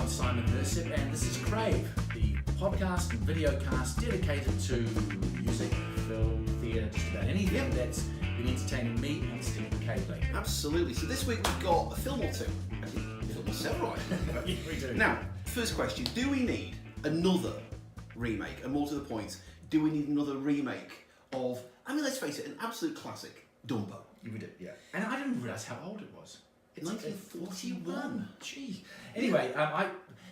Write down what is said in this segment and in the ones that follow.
I'm Simon Hersip, and this is Crave, the podcast and videocast dedicated to music, film, theatre, just about anything that's been entertaining me and Steve McCabe lately. Absolutely. So this week we've got a film or two. Actually, a film or several, I think. Yeah, we do. Now, first question, do we need another remake? And more to the point, do we need another remake of, I mean, let's face it, an absolute classic, Dumbo? We did, yeah. And I didn't realise how old it was. It's 1941. Gee. Anyway,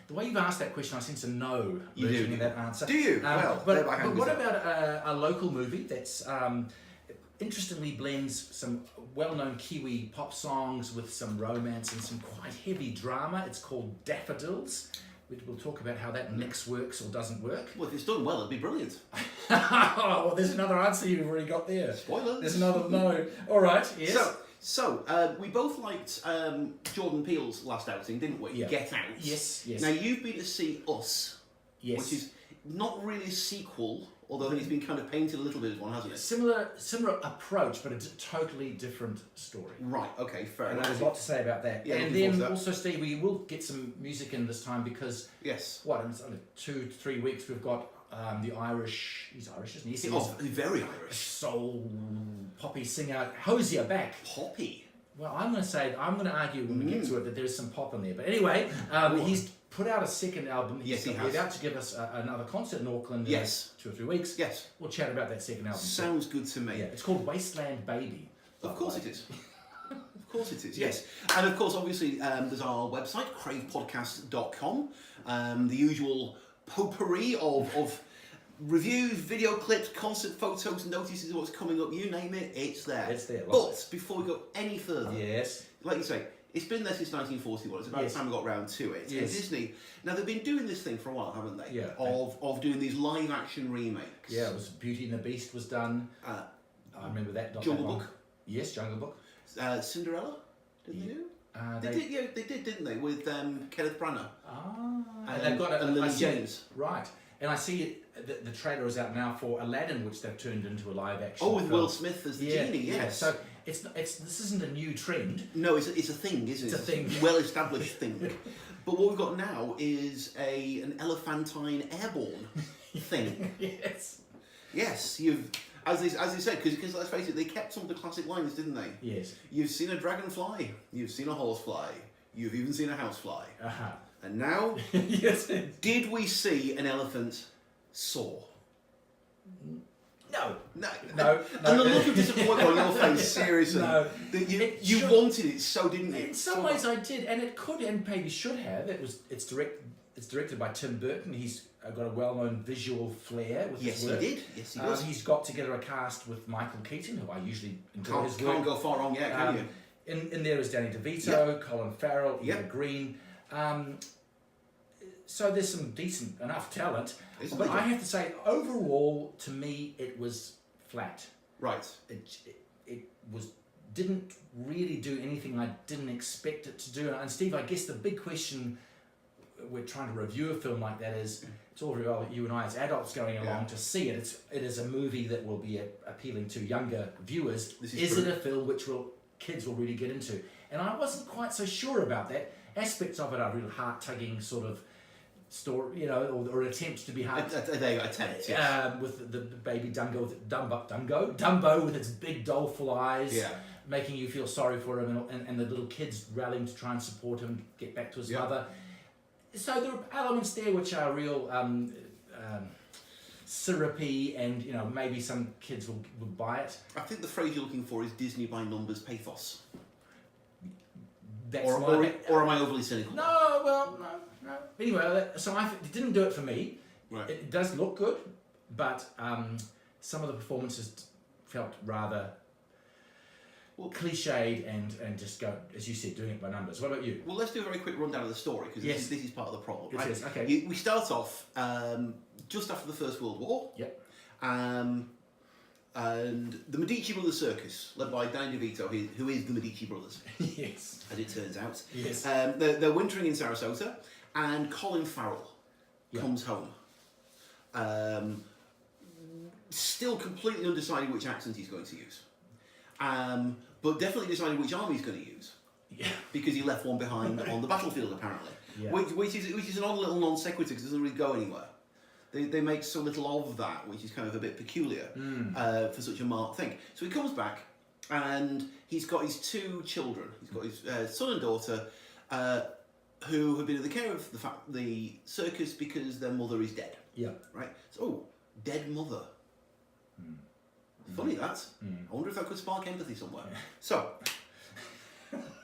the way you've asked that question, I sense a no You version do. of that answer. Do you? But thereby what hangs about a local movie that's interestingly blends some well-known Kiwi pop songs with some romance and some quite heavy drama? It's called Daffodils. We'll talk about how that mix works or doesn't work. Well, if it's done well, it'd be brilliant. Well, there's another answer you've already got there. Spoilers. There's another no. All right, yes. So we both liked Jordan Peele's last outing, didn't we? Yeah. Get Out. Yes. Now, you've been to see Us, Yes. which is not really a sequel, although I think it's been kind of painted a little bit as one, hasn't it? Similar approach, but a totally different story. Right, okay, fair And enough. there's a lot to say about that. Yeah, and looking forward then to that. also, Steve, we will get some music in this time because, Yes. it's only 2 to 3 weeks, we've got the Irish, he's Irish, isn't he? He's Oh, very a Irish. soul poppy singer, Hosier back. Poppy. Well, I'm going to argue when we get to it that there's some pop in there. But anyway, he's put out a second album. Yes, he He's has. about to give us another concert in Auckland in Yes. 2 or 3 weeks. Yes. We'll chat about that second album. Sounds good to me. Yeah, it's called Wasteland Baby. Of course it is. Of course it is, yes. And of course, obviously, there's our website, cravepodcast.com. The usual potpourri of reviews, video clips, concert photos, notices of what's coming up, you name it, it's there. It's there. But before we go any further, Yes. like you say, it's been there since 1941. It's about Yes. the time we got round to it. Yes. And Disney, now they've been doing this thing for a while, haven't they? Yeah. Of doing these live action remakes. Yeah, it was Beauty and the Beast was done. I remember that. Not Jungle that long. Book. Yes, Jungle Book. Cinderella, did they do? They They did, didn't they? With Kenneth Branagh. and they've got and Lily I see- James. Right, and I see the trailer is out now for Aladdin, which they've turned into a live action. Oh, with film. Will Smith as the genie, yes. Yeah. So it's this isn't a new trend. No, it's a thing, isn't it? It's a thing. Well-established thing. But what we've got now is an elephantine airborne thing. Yes. Yes, you've, as they said, because let's face it, they kept some of the classic lines, didn't they? Yes. You've seen a dragonfly, you've seen a horsefly, you've even seen a housefly. Uh-huh. And now, Yes. did we see an elephant soar? No. No. No. And the look of disappointment on your face, seriously. No. That you It you should- wanted it, so didn't you? In some ways, I did, and it could, and maybe should have. It's directed by Tim Burton. He's got a well-known visual flair with Yes, his he work. did. Yes, he does. He's got together a cast with Michael Keaton, who I usually enjoy his Can't work. go far wrong yet, can you? In there is Danny DeVito, Colin Farrell, Eva Yep. Green. So there's some decent enough talent, Isn't but there? I have to say, overall, to me, it was flat. Right. It didn't really do anything I didn't expect it to do. And Steve, I guess the big question, we're trying to review a film like that, is it's all very well you and I as adults going along to see it. It is a movie that will be appealing to younger viewers. This Is is it a film which kids will really get into? And I wasn't quite so sure about that. Aspects of it are real heart-tugging sort of story, or attempts to be hard. There you go, attempt, yes. With the baby Dumbo with its big doleful eyes, Yeah. making you feel sorry for him, and the little kids rallying to try and support him, get back to his mother. So there are elements there which are real syrupy, and maybe some kids will buy it. I think the phrase you're looking for is Disney by numbers pathos. That's Or am I overly cynical? No. Anyway, so it didn't do it for me. Right. It does look good, but some of the performances felt rather cliched and just go, as you said, doing it by numbers. What about you? Well, let's do a very quick rundown of the story, because Yes. this is part of the problem, It right? is, okay. We start off just after the First World War. Yep. And the Medici Brothers Circus, led by Danny DeVito, who is the Medici Brothers, Yes. as it turns out. Yes. They're wintering in Sarasota, and Colin Farrell comes home. Still completely undecided which accent he's going to use. But definitely decided which army he's going to use. Yeah. Because he left one behind on the battlefield, apparently. Yeah. Which is an odd little non sequitur because it doesn't really go anywhere. They make so little of that, which is kind of a bit peculiar for such a marked thing. So he comes back, and he's got his two children. He's got his son and daughter, who have been in the care of the circus because their mother is dead. Yeah. Right? So, dead mother. Funny that. I wonder if that could spark empathy somewhere.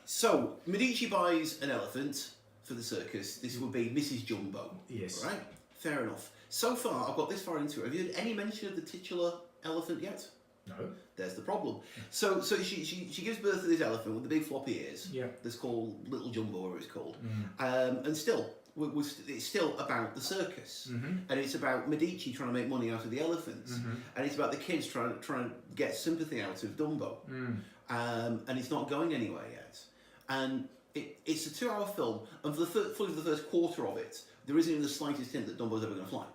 So Medici buys an elephant for the circus. This would be Mrs. Jumbo. Yes. Right? Fair enough. So far, I've got this far into it. Have you had any mention of the titular elephant yet? No. There's the problem. So she gives birth to this elephant with the big floppy ears. Yeah. That's called Little Jumbo, whatever it's called. And still, it's still about the circus, and it's about Medici trying to make money out of the elephants, and it's about the kids trying to get sympathy out of Dumbo, and it's not going anywhere yet. And it's a 2-hour film, and for the first quarter of it, there isn't even the slightest hint that Dumbo's ever going to fly.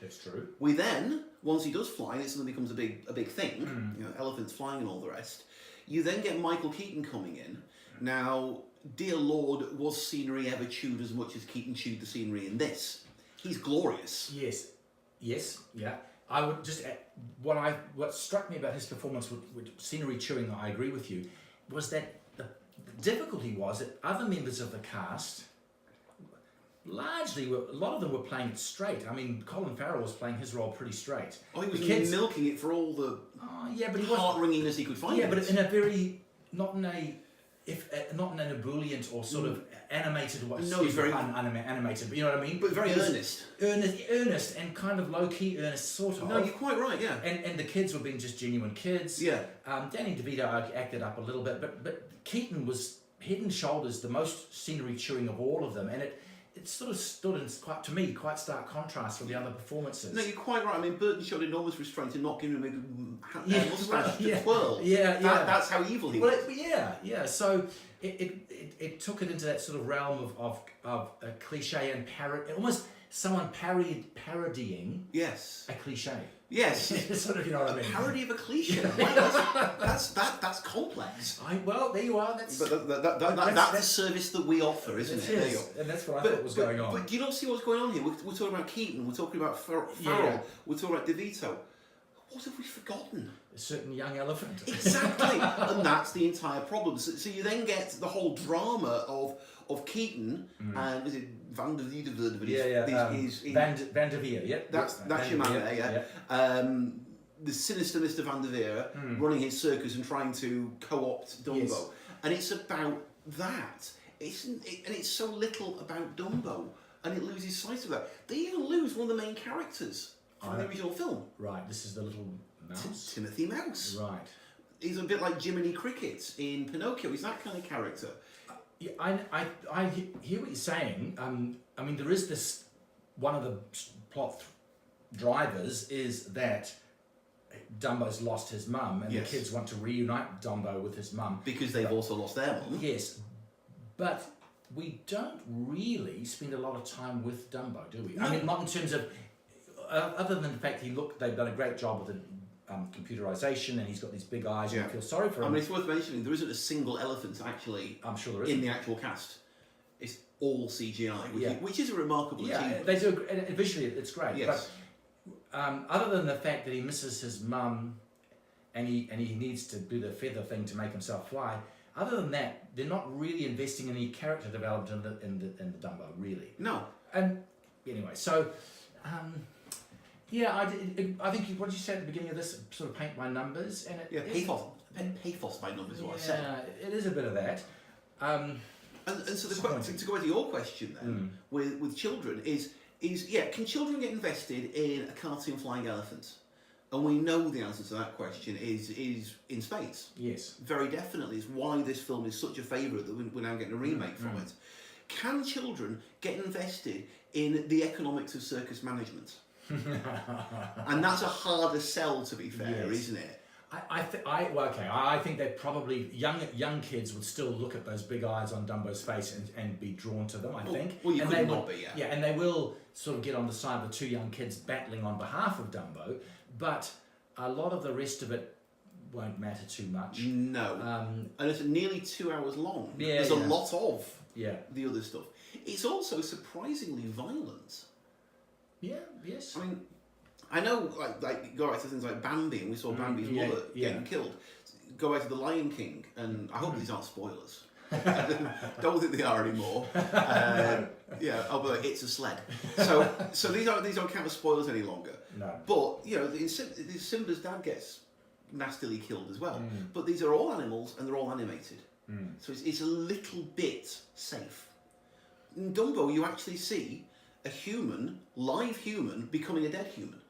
That's true. We then, once he does fly, it suddenly becomes a big thing. You know, elephants flying and all the rest. You then get Michael Keaton coming in. Now, dear Lord, was scenery ever chewed as much as Keaton chewed the scenery in this? He's glorious. Yes, yeah. I would just what struck me about his performance with scenery chewing, I agree with you, was that the difficulty was that other members of the cast largely a lot of them were playing it straight. I mean, Colin Farrell was playing his role pretty straight. Oh, he was milking it for all the but he heart-wringingness he could find. Yeah, but in a very not in an ebullient or sort of animated way. No, he's very animated, but you know what I mean. But very earnest. Earnest, and kind of low key earnest, sort of. No, you're quite right. Yeah. And the kids were being just genuine kids. Yeah. Danny DeVito acted up a little bit, but Keaton was head and shoulders the most scenery chewing of all of them, and it sort of stood in quite stark contrast from the other performances. No, you're quite right. I mean, Burton showed enormous restraint in not giving him a moustache to twirl. Yeah. That's how evil he was. Yeah. So it took it into that sort of realm of a cliche and almost someone parodying. Yes. A cliche. Yes. Sort of, you know what I mean. Parody of a cliche. Wow, that's complex. Well, there you are. That's the service that we offer, isn't it? There you go. And that's what I thought was going on. But do you not see what's going on here? We're talking about Keaton. We're talking about Farrell. We're talking about DeVito. What have we forgotten? A certain young elephant. Exactly, and that's the entire problem. So you then get the whole drama of Keaton and is it Van der Veer? Van der Veer. Yeah, that's your man there. Yeah. The sinister Mr. Van der Veer running his circus and trying to co-opt Dumbo, and it's about that. And it's so little about Dumbo, and it loses sight of that. They even lose one of the main characters from the original film. Right, this is the little mouse. Timothy Mouse. Right. He's a bit like Jiminy Cricket in Pinocchio. He's that kind of character. Yeah, I hear what you're saying. I mean, there is this. One of the plot drivers is that Dumbo's lost his mum, and the kids want to reunite Dumbo with his mum because they've also lost their mum. Yes, but we don't really spend a lot of time with Dumbo, do we? No. I mean, not in terms of. Other than the fact they've done a great job with the computerization, and he's got these big eyes, and you feel sorry for him. I mean, it's worth mentioning there isn't a single elephant actually. I'm sure there isn't. In the actual cast. It's all CGI, which is a remarkable achievement. They do, and visually it's great. Yes. But other than the fact that he misses his mum, and he needs to do the feather thing to make himself fly. Other than that, they're not really investing any character development in the Dumbo, really. No. And anyway, so. I think what you said at the beginning of this sort of paint by numbers, and pathos by numbers. What I said. Yeah, it is a bit of that. And so to go back to your question then, with children is can children get invested in a cartoon flying elephant? And we know the answer to that question is in spades. Yes, very definitely. It's why this film is such a favourite that we're now getting a remake from it. Can children get invested in the economics of circus management? And that's a harder sell, to be fair, isn't it? I think that probably young kids would still look at those big eyes on Dumbo's face and be drawn to them. I think. Well, you could not be, and they will sort of get on the side of the two young kids battling on behalf of Dumbo, but a lot of the rest of it won't matter too much. No, and it's nearly 2 hours long. Yeah, there's a lot of the other stuff. It's also surprisingly violent. Yeah. Yes. I mean, I know, like go back to things like Bambi, and we saw Bambi's mother getting killed. Go back to The Lion King, and I hope these aren't spoilers. Don't think they are anymore. Although it's a sled. So these don't count as spoilers any longer. No. But Simba's dad gets nastily killed as well. But these are all animals, and they're all animated. So it's a little bit safe. In Dumbo, you actually see a live human, becoming a dead human.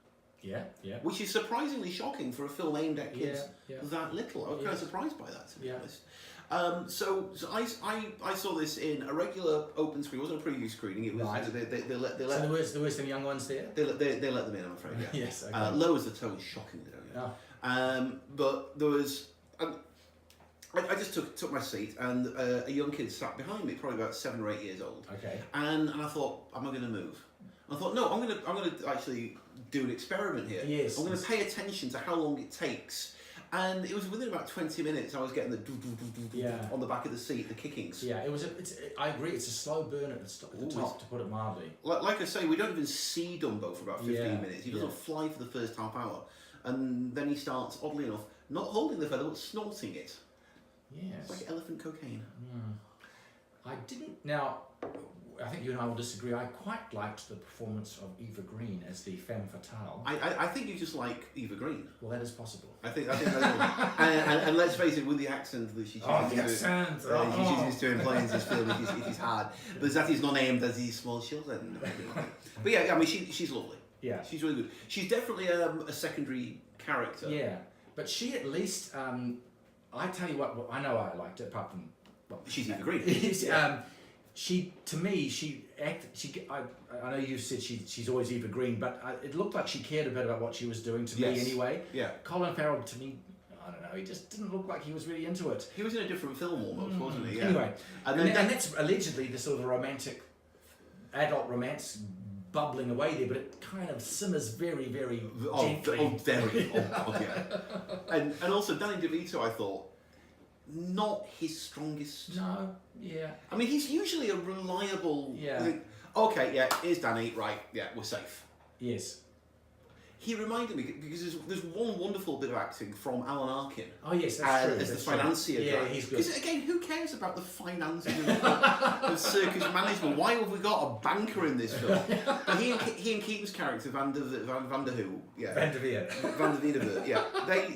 Yeah. Which is surprisingly shocking for a film aimed at kids Yeah. that little. I was kind of surprised by that, to be honest. So I saw this in a regular open screen. It wasn't a preview screening. It was they let. So there were some young ones there. They let them in. I'm afraid. Yeah. Yes. Okay. Lowers the tone shockingly. But there was. I just took my seat, and a young kid sat behind me, probably about 7 or 8 years old. Okay. And I thought, am I going to move? I thought, no, I'm going to actually do an experiment here. Yes. I'm going to pay attention to how long it takes. And it was within about 20 minutes I was getting the on the back of the seat, the kickings. Yeah, I agree, it's a slow burn at the top, to put it mildly. Like I say, we don't even see Dumbo for about 15 minutes. He doesn't fly for the first half hour. And then he starts, oddly enough, not holding the feather, but snorting it. Yes. Like elephant cocaine. I didn't. Now, I think you and I will disagree. I quite liked the performance of Eva Green as the femme fatale. I think you just like Eva Green. Well, that is possible. I think that's and let's face it, with the accent that she's used to in playing this film, it is hard. But that is not aimed at these small children. But yeah, I mean, she's lovely. Yeah. She's really good. She's definitely a secondary character. Yeah. But she at least, I tell you what, I know I liked it, apart from... Well, she's Eva Green. I know you said she's always Eva Green, but it looked like she cared a bit about what she was doing to me anyway. Yeah. Colin Farrell, to me, I don't know, he just didn't look like he was really into it. He was in a different film almost, wasn't he? Yeah. Anyway, and that's allegedly the sort of romantic, adult romance bubbling away there, but it kind of simmers very, very gently. And also Danny DeVito, I thought, not his strongest. No, yeah. I mean, he's usually a reliable. Yeah. Okay, here's Danny. Right, yeah, we're safe. Yes. He reminded me because there's one wonderful bit of acting from Alan Arkin. Oh yes, that's true. As the financier. Yeah, he's good. Because again, who cares about the financing of circus management? Why have we got a banker in this film? But he and Keaton's character Van der Veer, yeah.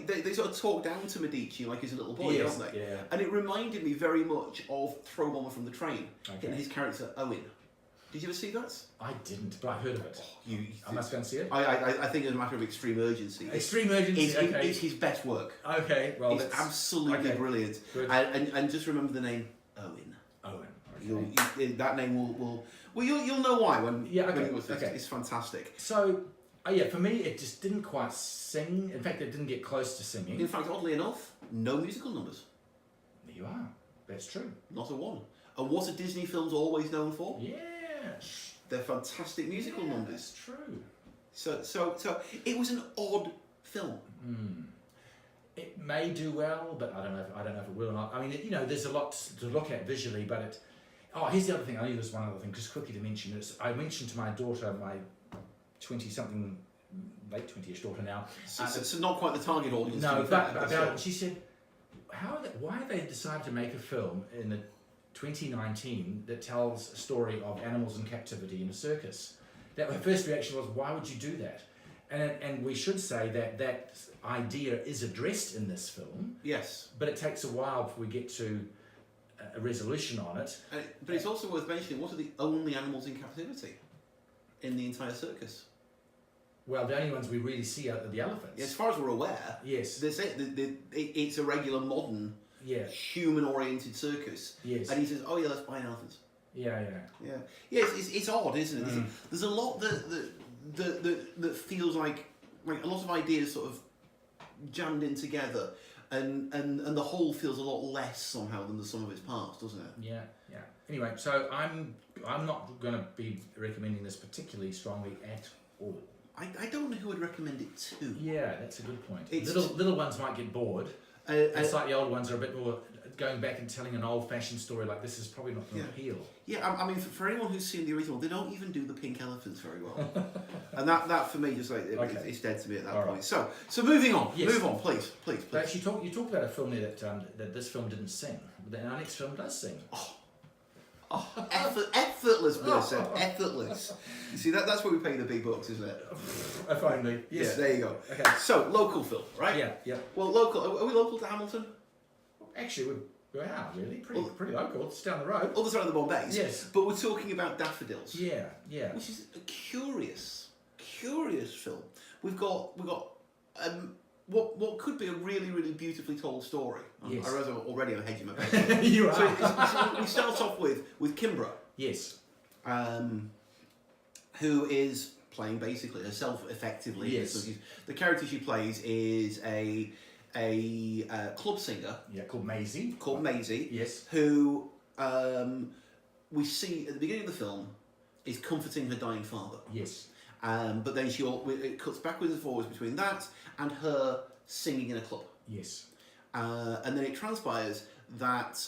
They sort of talk down to Medici like he's a little boy, don't they? Yeah. And it reminded me very much of Throw Bomber from the Train. Okay. And his character Owen. Did you ever see that? I didn't, but I heard of it. I must go and see it. I think it's a matter of extreme urgency. Extreme urgency. It's his best work. Okay, well, it's absolutely brilliant. Good. And just remember the name Owen. Owen. Okay. That name will you'll know why when you watch it. Okay. It's fantastic. So for me it just didn't quite sing. In fact, it didn't get close to singing. In fact, oddly enough, no musical numbers. There you are. That's true. Not a one. And what are Disney films always known for? Yeah. They're fantastic musical numbers. That's true. So it was an odd film. It may do well, but I don't know if it will or not. I mean, there's a lot to look at visually, but it. Oh, here's the other thing. I knew there's one other thing, just quickly to mention. I mentioned to my daughter, my 20-something, late 20ish daughter now. So not quite the target audience. No, but she said, why have they decided to make a film in the 2019 that tells a story of animals in captivity in a circus? That her first reaction was, why would you do that? And we should say that idea is addressed in this film. Yes. But it takes a while before we get to a resolution on it. But it's also worth mentioning, what are the only animals in captivity in the entire circus? Well, the only ones we really see are the elephants. As far as we're aware, yes. It's a regular modern human-oriented circus. Yes. And he says, oh yeah, let's buy an elephant. Yeah. It's odd, isn't it? There's a lot that feels like a lot of ideas sort of jammed in together, and the whole feels a lot less somehow than the sum of its parts, doesn't it? Yeah. Anyway, so I'm not going to be recommending this particularly strongly at all. I don't know who would recommend it to. Yeah, that's a good point. Little ones might get bored. And slightly older ones are a bit more. going back and telling an old-fashioned story like this is probably not going to appeal. Yeah, I mean, for anyone who's seen the original, they don't even do the pink elephants very well, and that for me just like it's dead to me at that point. Right. So moving on, move on, please. Actually, you talked about a film there that this film didn't sing, but then our next film does sing. Effortless, Blissa, effortless. You see, that's where we pay the big bucks, isn't it? If only. Yes. Yeah, there you go. Okay. So, local film, right? Yeah. Well, local. Are we local to Hamilton? Actually, we are really pretty local. It's down the road. Other side of the Bombays. Yes. But we're talking about Daffodils. Yeah. Which is a curious film. We've got what could be a really, really beautifully told story. Yes. I realise already I'm hedging my bets. You are. So we start off with Kimbra. Yes. Who is playing basically herself effectively. Yes. So the character she plays is a club singer. Yeah, called Maisie. Yes. Who we see at the beginning of the film is comforting her dying father. Yes. But then it cuts backwards and forwards between that and her singing in a club. Yes. And then it transpires that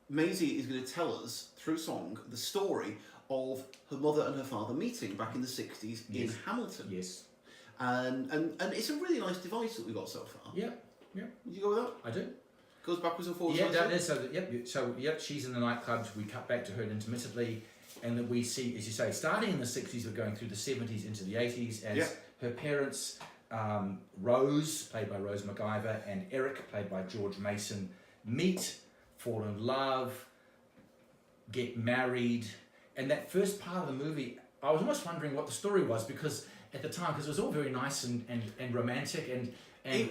Maisie is going to tell us through song the story of her mother and her father meeting back in the 60s in Hamilton. Yes. And it's a really nice device that we've got so far. Yeah. Would you go with that? I do. Goes backwards and forwards. Yeah, that is. So she's in the nightclubs. We cut back to her intermittently, and then we see, as you say, starting in the 60s, we're going through the 70s into the 80s as her parents, Rose, played by Rose MacGyver, and Eric, played by George Mason, meet, fall in love, get married, and that first part of the movie, I was almost wondering what the story was because at the time, because it was all very nice and romantic and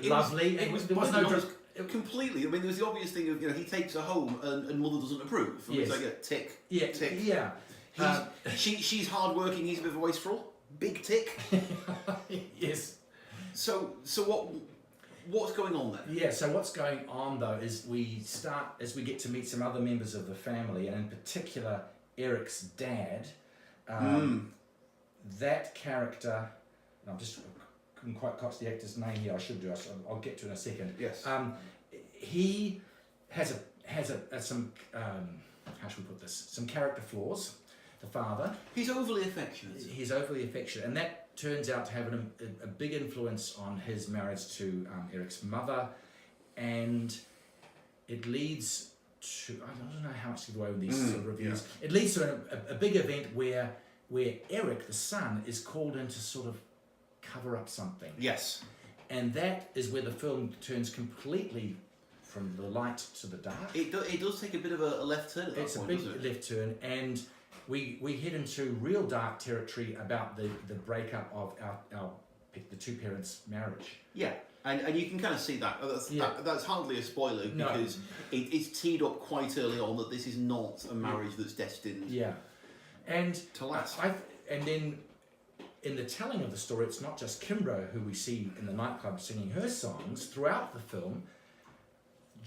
lovely. There was no completely. I mean, there was the obvious thing of he takes her home and mother doesn't approve. And it's like a tick. Yeah, tick. Yeah. She's hardworking. He's a bit of a wastrel. Big tick. Yes. So what's going on there? Yeah. So what's going on though is we start as we get to meet some other members of the family, and in particular Eric's dad. That character, and I couldn't quite catch the actor's name here. I should do. I'll get to it in a second. Yes. He has some how should we put this? Some character flaws. The father. He's overly affectionate. He's overly affectionate, and that turns out to have a big influence on his marriage to Eric's mother, and it leads to I don't know how much to give away with these sort of reviews. Yeah. It leads to a big event where Eric, the son, is called in to sort of cover up something. Yes. And that is where the film turns completely from the light to the dark. It does take a bit of a left turn at that point, It's a big left turn, and we head into real dark territory about the breakup of the two parents' marriage. Yeah. And you can kind of see that. That's hardly a spoiler because it's teed up quite early on that this is not a marriage that's destined to last. And then in the telling of the story, it's not just Kimbra who we see in the nightclub singing her songs. Throughout the film,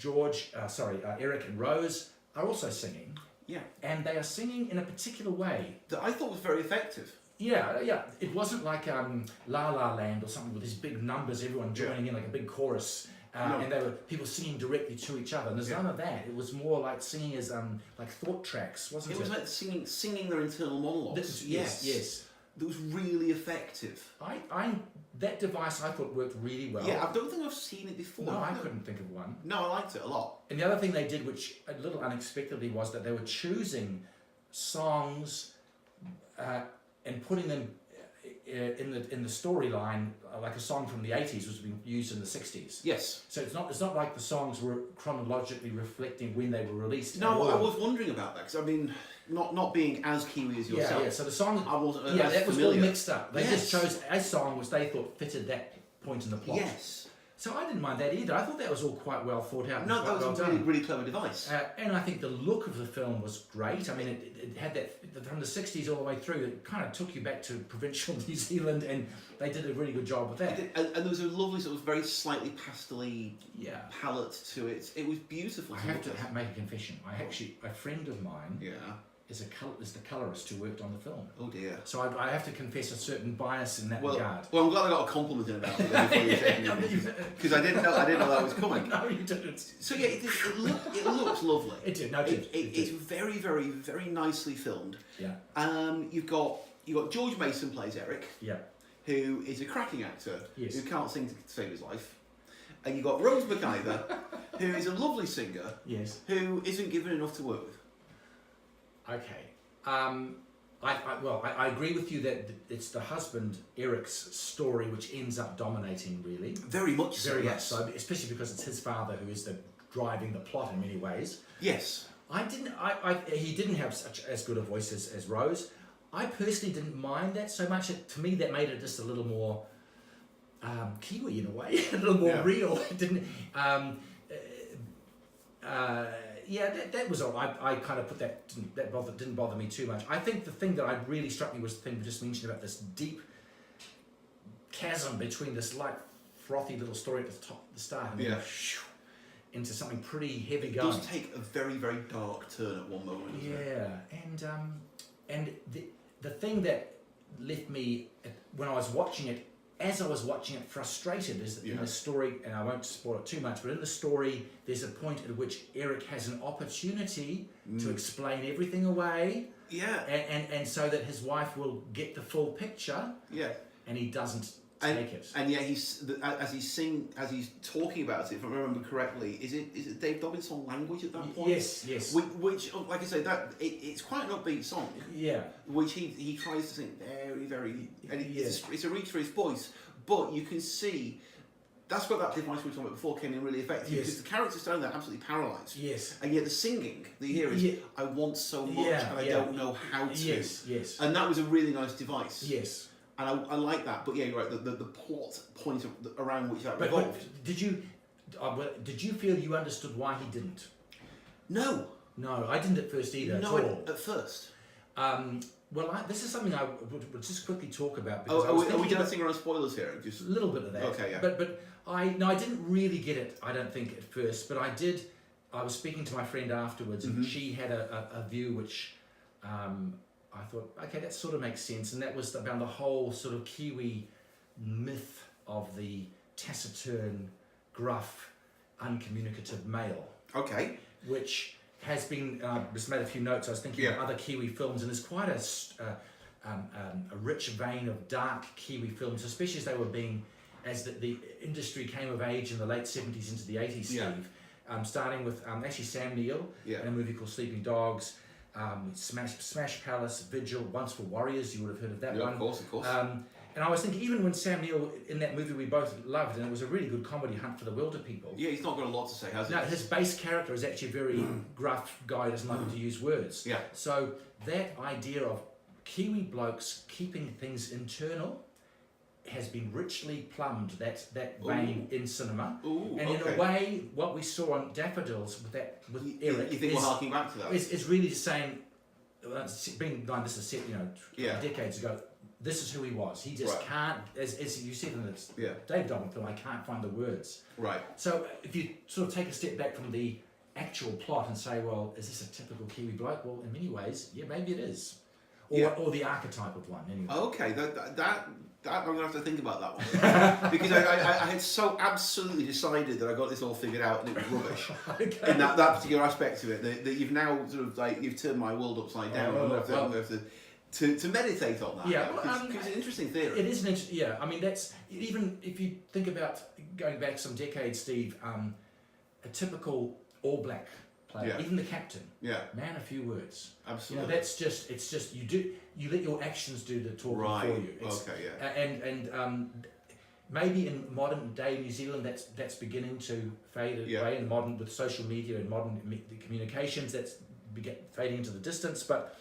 Eric and Rose are also singing. Yeah. And they are singing in a particular way that I thought was very effective. Yeah. It wasn't like La La Land or something with these big numbers, everyone joining in like a big chorus, and they were people singing directly to each other. And there's none of that. It was more like singing as like thought tracks, wasn't it? It was like singing their internal monologues. Yes. That was really effective. That device I thought worked really well. Yeah, I don't think I've seen it before. No, I couldn't think of one. No, I liked it a lot. And the other thing they did, which a little unexpectedly, was that they were choosing songs and putting them in the storyline, like a song from the 80s was being used in the 60s. Yes. So it's not like the songs were chronologically reflecting when they were released. No, I was wondering about that because I mean, not being as Kiwi as yourself. Yeah. So the song, I wasn't. That was all mixed up. They just chose a song which they thought fitted that point in the plot. Yes. So I didn't mind that either. I thought that was all quite well thought out. No, that was a really clever device. And I think the look of the film was great. I mean, it had that from the 60s all the way through. It kind of took you back to provincial New Zealand, and they did a really good job with that. And there was a lovely sort of very slightly pastel-y palette to it. It was beautiful. I have to make a confession. A friend of mine is the colorist who worked on the film. Oh dear. So I have to confess a certain bias in that regard. Well, I'm glad I got a compliment in about it before you said it, because I didn't know that was coming. No, you didn't. So yeah, it looks lovely. It did. No, It's very, very, very nicely filmed. Yeah. You've got George Mason plays Eric. Yeah. Who is a cracking actor. Yes. Who can't sing to save his life. And you've got Rose McIver, who is a lovely singer. Yes. Who isn't given enough to work with. Okay. I agree with you that it's the husband Eric's story which ends up dominating, really. Very much so. Very much yes. so, especially because it's his father who is driving the plot in many ways. Yes. He didn't have as good a voice as Rose. I personally didn't mind that so much. To me, that made it just a little more Kiwi in a way, a little more real. It didn't. That was all. I kind of put that didn't bother me too much. I think the thing that really struck me was the thing we just mentioned about this deep chasm between this light, frothy little story at the start and then into something pretty heavy going. It does take a very, very dark turn at one moment. And the thing that left me when I was watching it, frustrated is that in the story, and I won't spoil it too much, but in the story there's a point at which Eric has an opportunity to explain everything away. Yeah. And so that his wife will get the full picture. Yeah. And he doesn't take it. And yet as he's talking about it, if I remember correctly, is it Dave Dobbins' song Language at that point? Yes. Which like I say, it's quite an upbeat song. Yeah. Which he tries to sing very, very, and it's a reach for his voice, but you can see that's where that device we were talking about before came in really effective, because the character's standing there absolutely paralysed. Yes. And yet the singing that you hear is, I want so much and I don't know how to. Yes. And that was a really nice device. Yes. And I like that, but yeah, you're right. The plot point around which that revolved. But did you feel you understood why he didn't? No, I didn't at first either. No, at all. At first. This is something I would just quickly talk about. Are we dancing around spoilers here? Just a little bit of that. Okay, yeah. But I didn't really get it. I don't think at first, but I did. I was speaking to my friend afterwards, and she had a view which. I thought, okay, that sort of makes sense, and that was about the whole sort of Kiwi myth of the taciturn, gruff, uncommunicative male. Okay. Which has been, I just made a few notes, I was thinking of other Kiwi films, and there's quite a rich vein of dark Kiwi films, especially as they were being, as the industry came of age in the late 70s into the 80s, Steve. Starting with actually Sam Neill in a movie called Sleeping Dogs, Smash Palace, Vigil, Once for Warriors, you would have heard of that one. Of course. And I was thinking, even when Sam Neill, in that movie we both loved, and it was a really good comedy, Hunt for the Wilder People. Yeah, he's not got a lot to say, has he? No, his base character is actually a very gruff guy, doesn't like to use words. Yeah. So that idea of Kiwi blokes keeping things internal has been richly plumbed, that vein in cinema. And in a way, what we saw on Daffodils with Eric, you think we're harking back to that? Is really just saying, being in mind, this is set, decades ago. This is who he was. He just can't, as you said in the Dave Dobbins film, I can't find the words. Right. So if you sort of take a step back from the actual plot and say, well, is this a typical Kiwi bloke? Well, in many ways, maybe it is. Or the archetype of one, anyway. Okay, that I'm going to have to think about that one. Because I had so absolutely decided that I got this all figured out and it was rubbish. In that particular aspect of it, that you've now sort of you've turned my world upside down. I'm going to have to meditate on that. Yeah, because it's an interesting theory. It is an interesting, I mean, that's, even if you think about going back some decades, Steve, a typical All Black player, even the captain, man, a few words. Absolutely. That's just, it's just, you let your actions do the talking for you. And maybe in modern day New Zealand, that's beginning to fade away in modern, with social media and modern communications, that's fading into the distance, but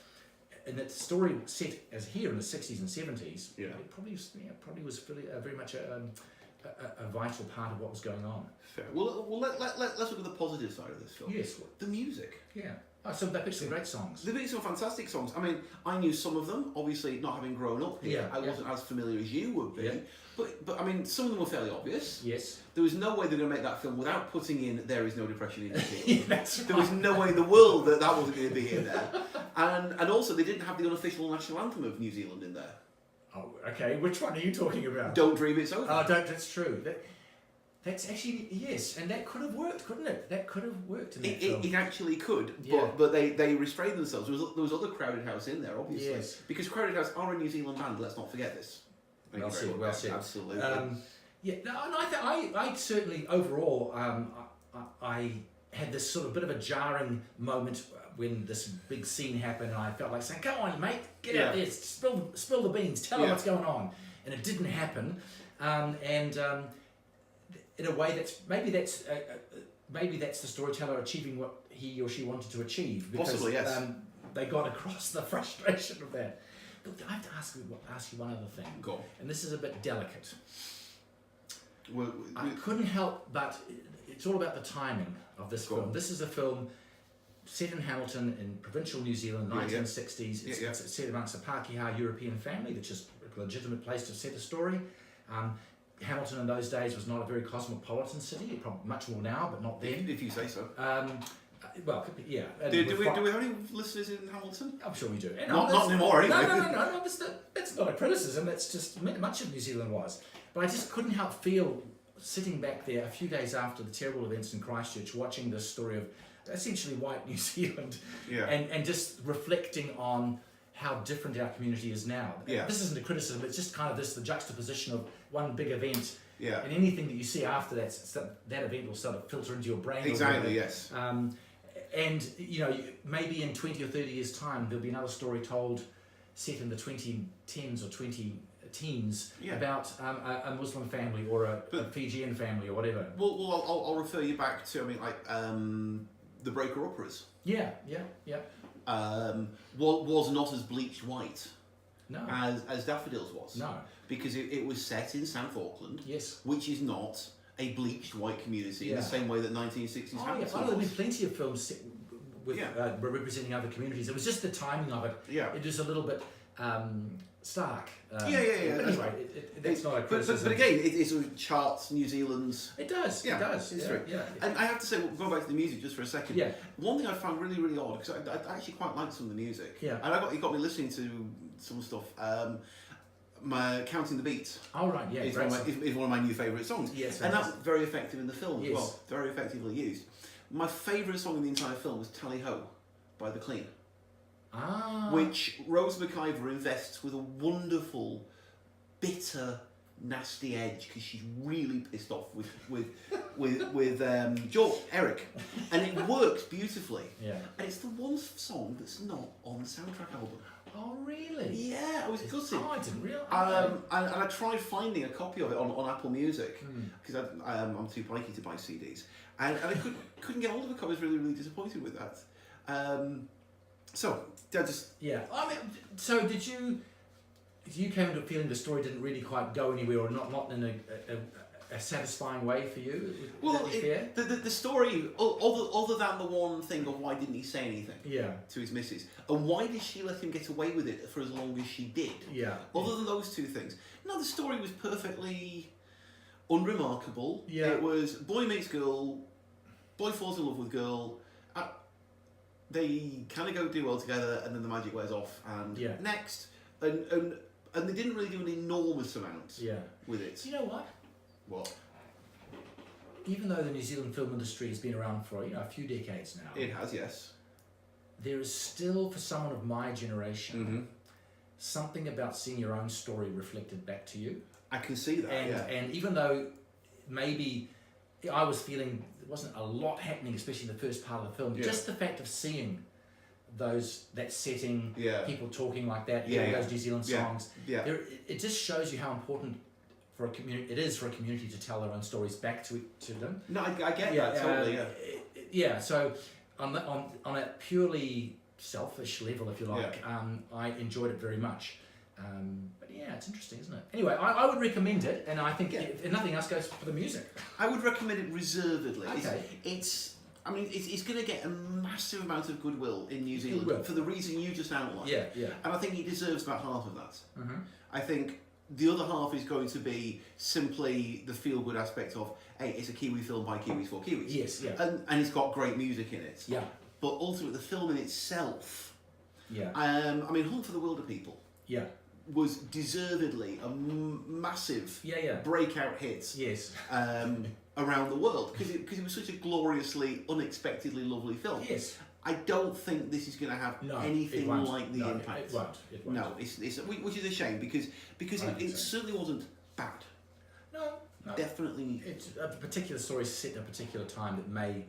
and that story set as here in the 60s and 70s, it probably was very much a vital part of what was going on. Fair. Well, let's look at the positive side of this film. Yes. The music. Yeah. Oh, so they picked some great songs. They picked some fantastic songs. I mean, I knew some of them. Obviously, not having grown up here, I wasn't as familiar as you would be. Yeah. But I mean, some of them were fairly obvious. Yes. There was no way they were going to make that film without putting in "There Is No Depression in New Zealand." Yeah, that's right. There was no way in the world that wasn't going to be in there. And also, they didn't have the unofficial national anthem of New Zealand in there. Oh, okay. Which one are you talking about? Don't Dream It's Over. Oh, don't. That's true. That's actually, yes, and that could have worked, couldn't it? That could have worked in that film. It actually could, Yeah. but they restrained themselves. There was other Crowded House in there, obviously. Yes. Because Crowded House are a New Zealand band, let's not forget this. Thank you very much. Well said. Absolutely. Yeah, no, and I certainly, overall, I had this sort of bit of a jarring moment when this big scene happened, and I felt like saying, "Come on, mate, get out there, spill the beans, tell them what's going on," and it didn't happen, in a way maybe that's the storyteller achieving what he or she wanted to achieve, because Possibly, yes. They got across the frustration of that. Look, I have to ask you one other thing. Go on. And this is a bit delicate. Well, I couldn't help but it's all about the timing of this film. This is a film set in Hamilton in provincial New Zealand, 1960s. It's set amongst a Pākehā European family, which is a legitimate place to set a story. Hamilton in those days was not a very cosmopolitan city, probably much more now, but not then. If you say so. Well, yeah. Do we have any listeners in Hamilton? I'm sure we do. And not anymore, anyway. No, that's not a criticism. That's just much of New Zealand was. But I just couldn't help feel, sitting back there a few days after the terrible events in Christchurch, watching this story of essentially white New Zealand, and just reflecting on how different our community is now. Yeah. This isn't a criticism, it's just kind of the juxtaposition of one big event, Yeah. and anything that you see after that event will sort of filter into your brain. Exactly, yes. And, maybe in 20 or 30 years' time, there'll be another story told set in the 2010s or 20-teens about a Muslim family or a Fijian family or whatever. Well, I'll refer you back to, the Breaker Operas. Yeah. Was not as bleached white as Daffodils was. No. Because it was set in South Auckland, Yes. which is not a bleached white community in the same way that 1960s Hamilton was. There's been plenty of films set with representing other communities. It was just the timing of it. Yeah. It was a little bit stark. But anyway, that's not a criticism. But again, it sort of charts New Zealand's... It does. Yeah, it does. It's Yeah, true. yeah. And I have to say, going back to the music just for a second, Yeah. one thing I found really, really odd, because I actually quite liked some of the music, Yeah. and it got me listening to some stuff, my Counting the Beats. Oh, right, yeah. Is one of my new favourite songs. Yes, and that's very effective in the film Yes. as well, very effectively used. My favourite song in the entire film was Tally Ho by The Clean. Which Rose McIver invests with a wonderful, bitter, nasty edge, because she's really pissed off with Eric, and it works beautifully. Yeah. And it's the one song that's not on the soundtrack album. Oh, really? Yeah, I was gutted. Oh, I didn't realise. And I tried finding a copy of it on Apple Music, because I'm too picky to buy CDs, and I couldn't get hold of a copy. I was really, really disappointed with that. So, so did you came into a feeling the story didn't really quite go anywhere, or not in a satisfying way for you? Would that be fair? The story, other than the one thing of why didn't he say anything to his missus, and why did she let him get away with it for as long as she did? Yeah. Other than those two things, no, the story was perfectly unremarkable. Yeah. It was boy meets girl, boy falls in love with girl. They kind of go do well together, and then the magic wears off. And next, and they didn't really do an enormous amount with it. You know what? What? Even though the New Zealand film industry has been around for a few decades now, It has, yes. there is still, for someone of my generation, something about seeing your own story reflected back to you. I can see that. And even though maybe I was feeling there wasn't a lot happening, especially in the first part of the film, just the fact of seeing that setting, people talking like that, those New Zealand songs, it just shows you how important for a community it is for a community to tell their own stories back to them. No, I get that totally. So on a purely selfish level, if you like, I enjoyed it very much. But yeah, it's interesting, isn't it? Anyway, I would recommend it, and I think if nothing else goes for the music. I would recommend it reservedly. Okay. It's I mean, it's going to get a massive amount of goodwill in New It Zealand will. for the reason you just outlined. Yeah, yeah. And I think it deserves about half of that. Mm-hmm. I think the other half is going to be simply the feel-good aspect of, hey, it's a Kiwi film by Kiwis for Kiwis. Yes, yeah. And it's got great music in it. Yeah. But ultimately, the film in itself, Yeah. I mean, Hunt for the Wilder People Yeah. was deservedly a massive breakout hit. Yes. Around the world because it was such a gloriously, unexpectedly lovely film. Yes. I don't think this is going to have anything like the impact. It won't. No, it's which is a shame because it certainly wasn't bad. No. Definitely. It's a particular story set at a particular time that may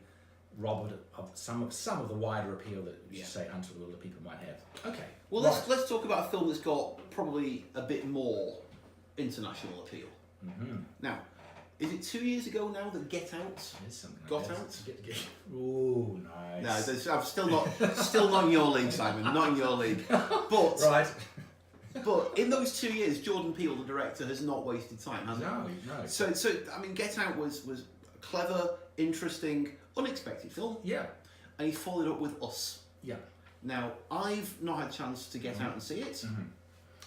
rob it of some of the wider appeal that say Hunt for the Wilder People might have. Okay. Well, let's talk about a film that's got probably a bit more international appeal. Mm-hmm. Now, is it 2 years ago now that Get Out got out? Ooh, nice. No, I'm still not in your league, Simon. Not in your league. But right. But in those 2 years, Jordan Peele, the director, has not wasted time, has he? No. So I mean, Get Out was a clever, interesting, unexpected film. Yeah. And he followed up with Us. Yeah. Now, I've not had a chance to get out and see it. Mm-hmm.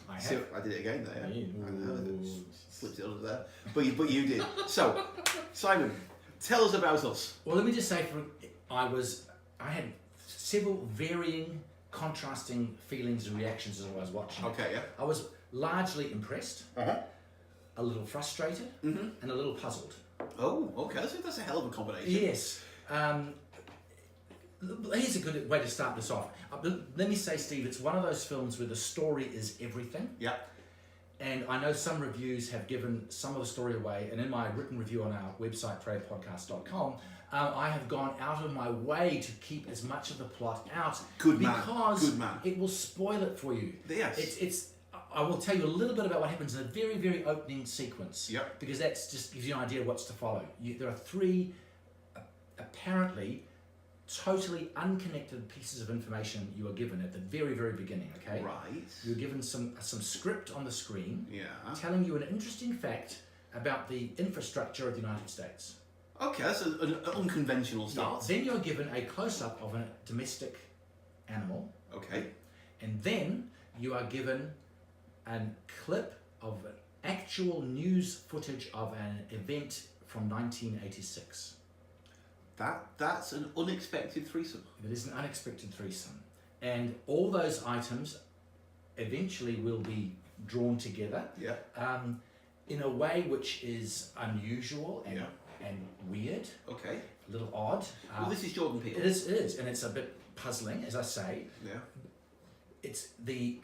I have. So I did it again there. Yeah. I know, flipped it under there. But you did. So, Simon, tell us about Us. Well, let me just say, I had several varying, contrasting feelings and reactions as I was watching. Okay, yeah. I was largely impressed, a little frustrated, and a little puzzled. Oh, okay. That's a hell of a combination. Yes. Here's a good way to start this off. Let me say, Steve, it's one of those films where the story is everything. Yeah. And I know some reviews have given some of the story away, and in my written review on our website, cravepodcast.com, I have gone out of my way to keep as much of the plot out. Good man. Because it will spoil it for you. Yes. I will tell you a little bit about what happens in the very, very opening sequence. Yep. Because that just gives you an idea of what's to follow. There are three apparently totally unconnected pieces of information you are given at the very, very beginning, okay? Right. You're given some script on the screen telling you an interesting fact about the infrastructure of the United States. Okay, that's an unconventional start. Yeah. Then you're given a close-up of a domestic animal. Okay. And then you are given a clip of actual news footage of an event from 1986. That's an unexpected threesome. It is an unexpected threesome. And all those items eventually will be drawn together in a way which is unusual and weird. Okay. A little odd. Well, this is Jordan Peele. It is, and it's a bit puzzling, as I say. Yeah. It's the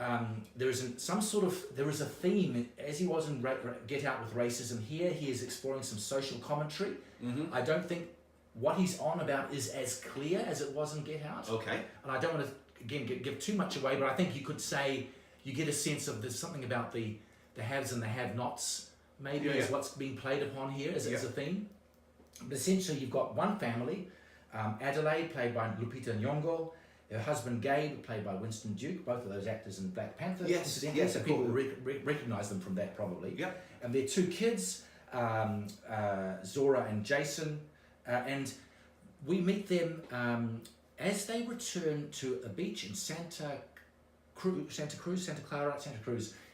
there is a theme, as he was in Get Out with racism. Here he is exploring some social commentary. Mm-hmm. I don't think what he's on about is as clear as it was in Get Out. Okay. And I don't want to again give too much away, but I think you could say you get a sense of there's something about the haves and the have-nots maybe is what's being played upon here as a theme. But essentially you've got one family, Adelaide, played by Lupita Nyong'o, her husband Gabe, played by Winston Duke, both of those actors in Black Panther. Yes, so people recognise them from that probably. Yeah. And their two kids, Zora and Jason, and we meet them as they return to a beach in Santa Clara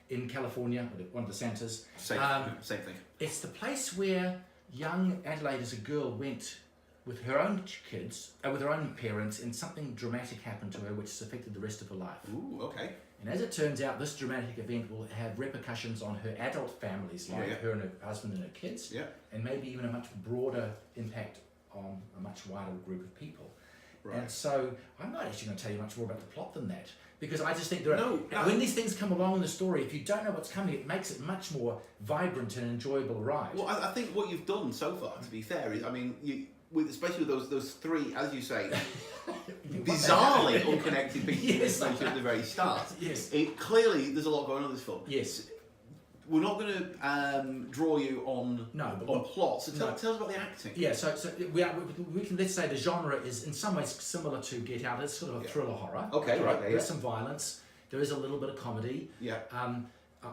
in California, one of the Santas. Same thing. It's the place where young Adelaide as a girl went with her own kids, with her own parents, and something dramatic happened to her which has affected the rest of her life. Ooh, okay. And as it turns out, this dramatic event will have repercussions on her adult families, like her and her husband and her kids, and maybe even a much broader impact on a much wider group of people. Right. And so I'm not actually going to tell you much more about the plot than that, because I just think when these things come along in the story, if you don't know what's coming, it makes it much more vibrant and enjoyable ride. Well, I think what you've done so far, to be fair, is, I mean, especially with those three, as you say, bizarrely unconnected pieces of information at the very start. Yes. Clearly, there's a lot going on in this film. Yes. We're not going to draw you on plot. So tell us about the acting. Yeah. So we can, let's say the genre is in some ways similar to Get Out. It's sort of a thriller horror. Okay. Right. There's some violence. There is a little bit of comedy. Yeah.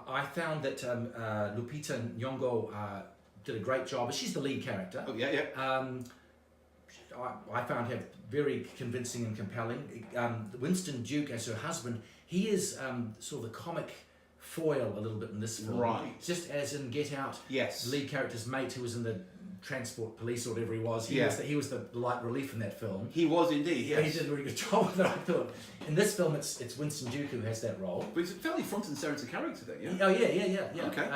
I found that Lupita Nyong'o did a great job. She's the lead character. Oh yeah. I found her very convincing and compelling. Winston Duke as her husband, he is sort of the comic foil a little bit in this film. Right. Just as in Get Out, Yes. the lead character's mate who was in the transport police or whatever he was, he was the light relief in that film. He was indeed, yes. He did a really good job with it, I thought. In this film, it's Winston Duke who has that role. But he's a fairly front and centre character then, yeah? Oh, yeah. Okay.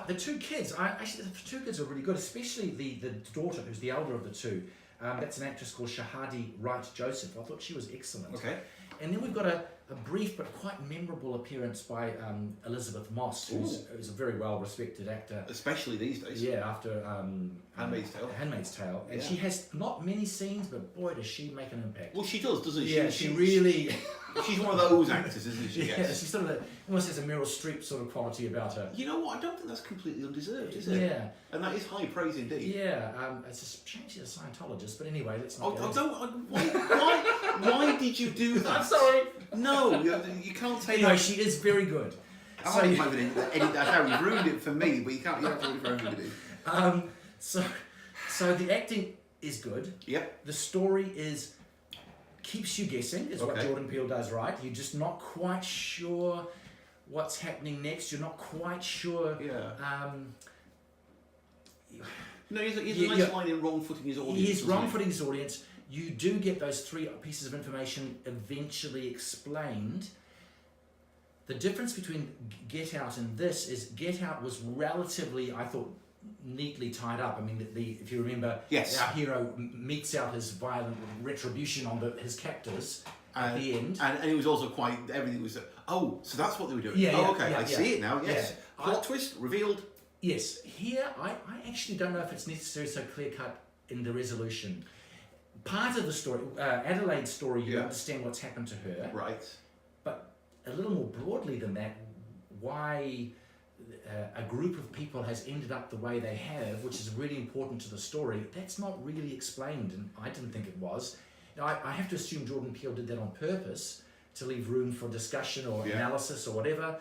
The two kids, the two kids are really good, especially the daughter, who's the elder of the two. That's an actress called Shahadi Wright Joseph. I thought she was excellent. Okay. And then we've got a brief but quite memorable appearance by Elizabeth Moss, who's a very well-respected actor. Especially these days. Yeah, after Handmaid's Tale. And she has not many scenes, but boy, does she make an impact. Well, she does, doesn't she? Yeah, she really... She's one of those actors, isn't she? Yeah, she's sort of almost has a Meryl Streep sort of quality about her. You know what? I don't think that's completely undeserved, is it? Yeah. And that is high praise indeed. Yeah, it's a shame she's a Scientologist, but anyway, let's not... Why did you do that? I'm sorry. No, you can't take Anyway, that. she is very good. I might even edit that out. You've ruined it for me, but you can't do it for everybody. So the acting is good. Yep. The story keeps you guessing, is what Okay. Jordan Peele does right. You're just not quite sure what's happening next. You're not quite sure... Yeah. No, he's a nice line in wrong-footing his audience. He's wrong-footing his audience. You do get those three pieces of information eventually explained. The difference between Get Out and this is Get Out was relatively, I thought, neatly tied up. I mean, if you remember, Yes. our hero meets out his violent retribution on his captors at the end. And it was also quite, everything was, so that's what they were doing. Yeah, okay, I see it now, yes. Yeah. Plot twist, revealed. Yes, here I actually don't know if it's necessarily so clear-cut in the resolution. Part of the story, Adelaide's story, you understand what's happened to her. Right. But a little more broadly than that, why a group of people has ended up the way they have, which is really important to the story, that's not really explained, and I didn't think it was. Now, I have to assume Jordan Peele did that on purpose, to leave room for discussion or analysis or whatever.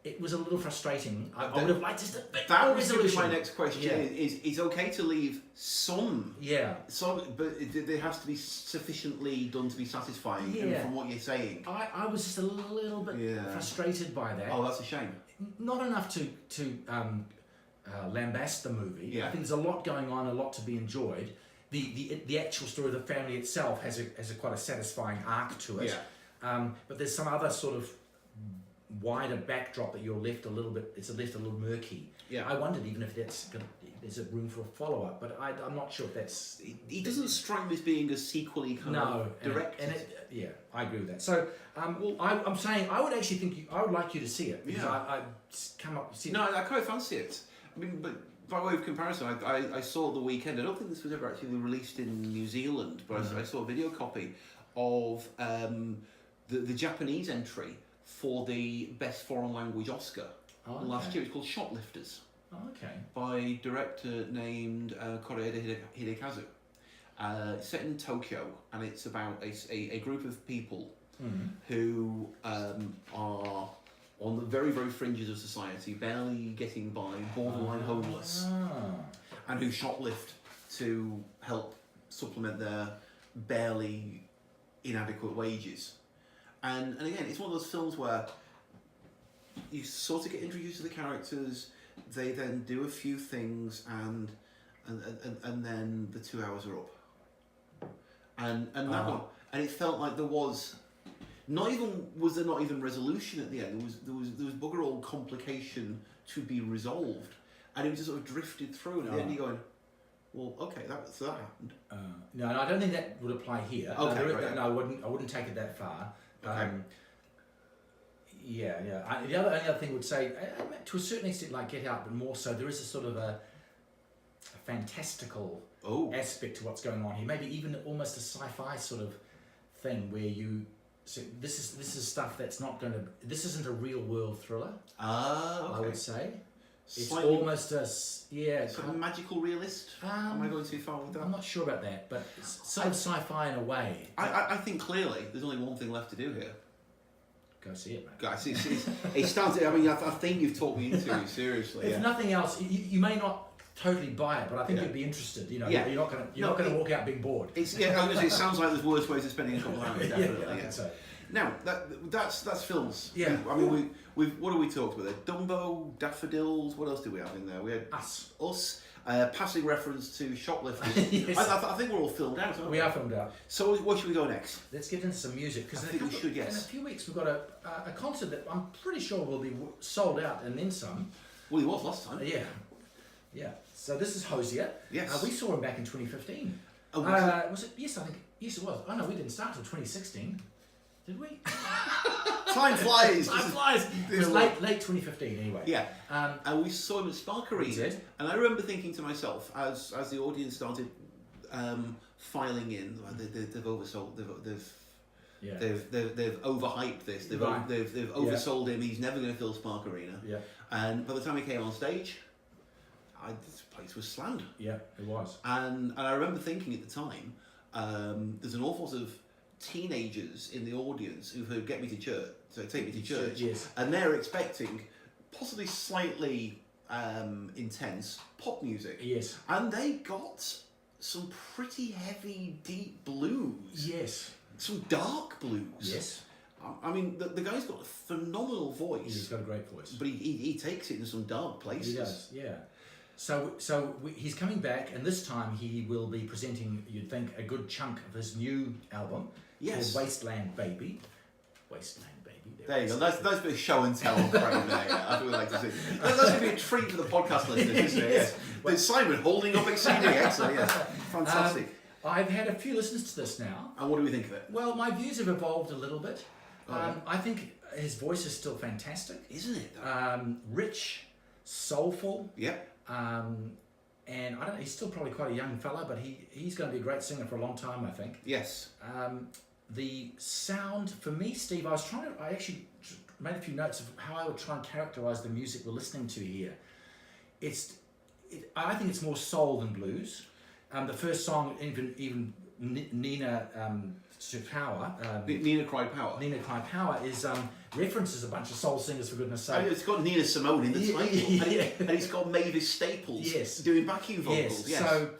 It was a little frustrating. I would have liked just a bit more resolution. My next question. Yeah. Is okay to leave some, but there has to be sufficiently done to be satisfying. Yeah. And from what you're saying, I was just a little bit frustrated by that. Oh, that's a shame. Not enough to lambast the movie. Yeah. I think there's a lot going on, a lot to be enjoyed. The actual story of the family itself has a quite a satisfying arc to it. Yeah. But there's some other sort of wider backdrop that you're left a little murky. Yeah. I wondered even if there's a room for a follow-up, but I'm not sure if that's... He doesn't strike me as being as sequely kind of direct. Yeah, I agree with that. So, I'm saying I would actually think I would like you to see it, because I come up... No, I quite fancy it. I mean, but by way of comparison, I saw the weekend. I don't think this was ever actually released in New Zealand, but I saw a video copy of the Japanese entry for the Best Foreign Language Oscar last year. It's called Shoplifters. Oh, okay. By a director named Koreeda Hidekazu. Set in Tokyo, and it's about a group of people who are on the very, very fringes of society, barely getting by, borderline homeless, and who shoplift to help supplement their barely inadequate wages. And again, it's one of those films where you sort of get introduced to the characters, they then do a few things, and then the 2 hours are up. And that one, and it felt like there was not even resolution at the end. There was bugger all complication to be resolved, and it was just sort of drifted through. And at the end, you're going, well, okay, that happened. No, I don't think that would apply here. Okay, right. No, I wouldn't take it that far. Okay. The other thing I would say, to a certain extent, like Get Out, but more so, there is a sort of a fantastical aspect to what's going on here. Maybe even almost a sci-fi sort of thing where this is stuff that's not going to. This isn't a real world thriller. Okay. I would say. It's Slightly, almost a sort of magical realist. Am I going too far with that? I'm not sure about that, but it's sort of sci-fi in a way. I think clearly there's only one thing left to do here. Go see it, mate. Guys, it started. I mean, I think you've talked me into it seriously. If nothing else, you may not totally buy it, but I think Yeah. you'd be interested. You know, Yeah. you're not going to walk out being bored. It's, yeah, I was gonna say, it sounds like there's worse ways of spending a couple of hours, definitely. I Yeah. think so. Now, that's films. Yeah. I mean, we've what have we talked about there? Dumbo, Daffodils, what else did we have in there? We had Us. passing reference to Shoplifters. Yes. I think we're all filmed out, aren't we? We are filmed out. So where should we go next? Let's get into some music. Because I think we should, yes. In a few weeks, we've got a concert that I'm pretty sure will be sold out and then some. Well, he was last time. Yeah. So this is Hosier. Yes. We saw him back in 2015. Oh, was it? Yes, I think. Yes, it was. Oh no, we didn't start till 2016. Did we? Time flies. Time flies. It was late 2015 anyway. Yeah. And we saw him at Spark Arena. We did. And I remember thinking to myself, as the audience started filing in, they've oversold, they've overhyped this, they've oversold him. He's never going to fill Spark Arena. Yeah. And by the time he came on stage, this place was slammed. Yeah, it was. And I remember thinking at the time, there's an awful lot of teenagers in the audience who've heard "Get Me to Church," so "Take Me to Church," yes. and they're expecting possibly slightly intense pop music. Yes. And they got some pretty heavy, deep blues. Yes. Some dark blues. Yes. I mean, the guy's got a phenomenal voice. He's got a great voice. But he takes it in some dark places. He does, yeah. So he's coming back, and this time he will be presenting, you'd think, a good chunk of his new album called Wasteland Baby. Wasteland Baby. There you go. That's a bit of show and tell on Crave there. Yeah, I would like to see. That's going to be a treat for the podcast listeners, isn't it? Yes. There's Simon holding up exceeding excellent. Yes, fantastic. I've had a few listens to this now. And what do we think of it? Well, my views have evolved a little bit. I think his voice is still fantastic. Isn't it? Rich, soulful. Yep. And I don't know, he's still probably quite a young fella, but he's going to be a great singer for a long time, I think. Yes. The sound, for me, Steve, I actually made a few notes of how I would try and characterise the music we're listening to here. I think it's more soul than blues. The first song, even Nina Power. Nina Cried Power. Nina Cried Power is references a bunch of soul singers, for goodness sake. It's got Nina Simone in the title, and it's got Mavis Staples doing backing vocals. Yes. So,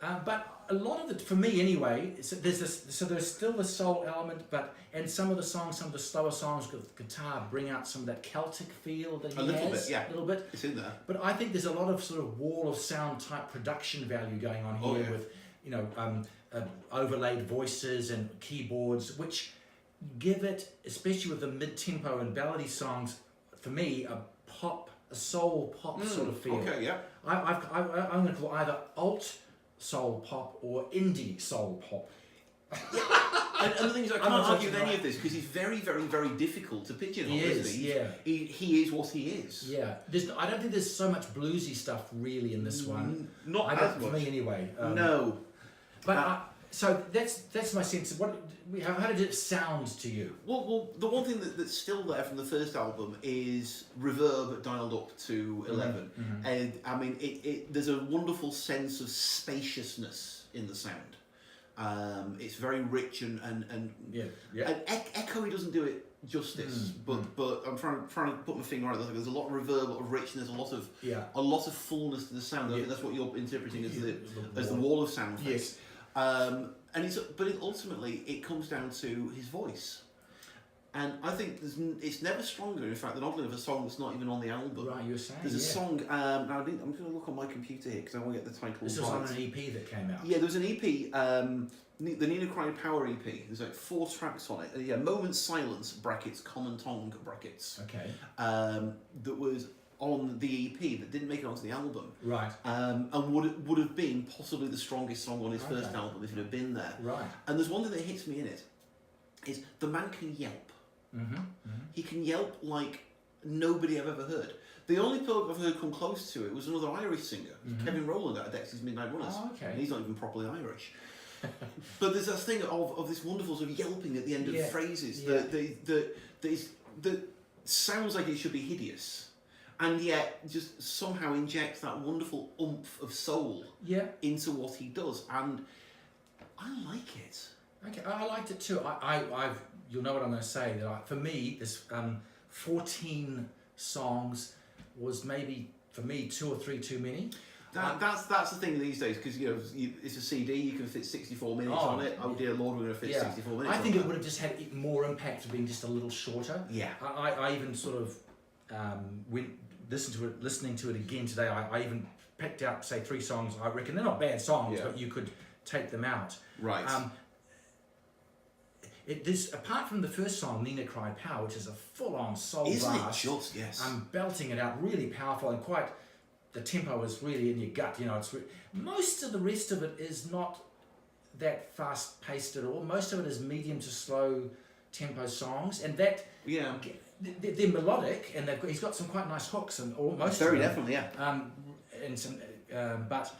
but a lot of it, for me anyway, there's still the soul element, and some of the slower songs with guitar bring out some of that Celtic feel that he has. A little bit. It's in there. But I think there's a lot of sort of wall of sound type production value going on here with, overlaid voices and keyboards, which give it, especially with the mid-tempo and ballady songs, for me, a soul pop sort of feel. Okay, yeah. I'm going to call either alt soul pop or indie soul pop. And the thing is, I can't argue with any of this because he's very, very, very difficult to pigeonhole. Isn't he? Yeah. He is what he is. Yeah. I don't think there's so much bluesy stuff really in this one. Not as much. For me anyway. No. But so that's my sense of how did it sound to you? Well, the one thing that's still there from the first album is reverb dialed up to 11, and I mean, there's a wonderful sense of spaciousness in the sound. It's very rich and echoey doesn't do it justice, but I'm trying to put my finger on it. There's a lot of reverb, a lot of richness, a lot of fullness to the sound. I think that's what you're interpreting as the wall of sound. Yes. But ultimately it comes down to his voice, and I think it's never stronger. In fact, than oddly of a song that's not even on the album. Right, you were saying. There's a song. Now I'm going to look on my computer here because I want to get the title. This was on an EP that came out. Yeah, there was an EP. The Nina Cried Power EP. There's like 4 tracks on it. Moments Silence (brackets Common Tongue brackets). Okay. That was on the EP that didn't make it onto the album. Right. And would have been possibly the strongest song on his first album if it had been there. Right. And there's one thing that hits me in it, is the man can yelp. He can yelp like nobody I've ever heard. The only person I've heard come close to it was another Irish singer, Kevin Rowland out of Dexter's Midnight Runners. Oh, okay. And he's not even properly Irish. But there's that thing of this wonderful sort of yelping at the end of phrases that sounds like it should be hideous, and yet just somehow injects that wonderful oomph of soul into what he does, and I like it. Okay, I liked it too. I've you'll know what I'm going to say. That for me, this 14 songs was maybe for me 2 or 3 too many. That's the thing these days, because it's a CD, you can fit 64 minutes on it. Oh dear Lord, we're going to fit 64 minutes. I think it would have just had more impact being just a little shorter. Yeah. I even sort of listening to it again today. I even picked out, say, 3 songs. I reckon they're not bad songs, but you could take them out. Right. There's, apart from the first song, Nina Cried Power, which is a full-on soul blast. Isn't it just? Yes. Belting it out, really powerful and quite. The tempo is really in your gut. It's most of the rest of it is not that fast-paced at all. Most of it is medium to slow tempo songs, and that they're melodic, and he's got some quite nice hooks and almost very definitely and some but.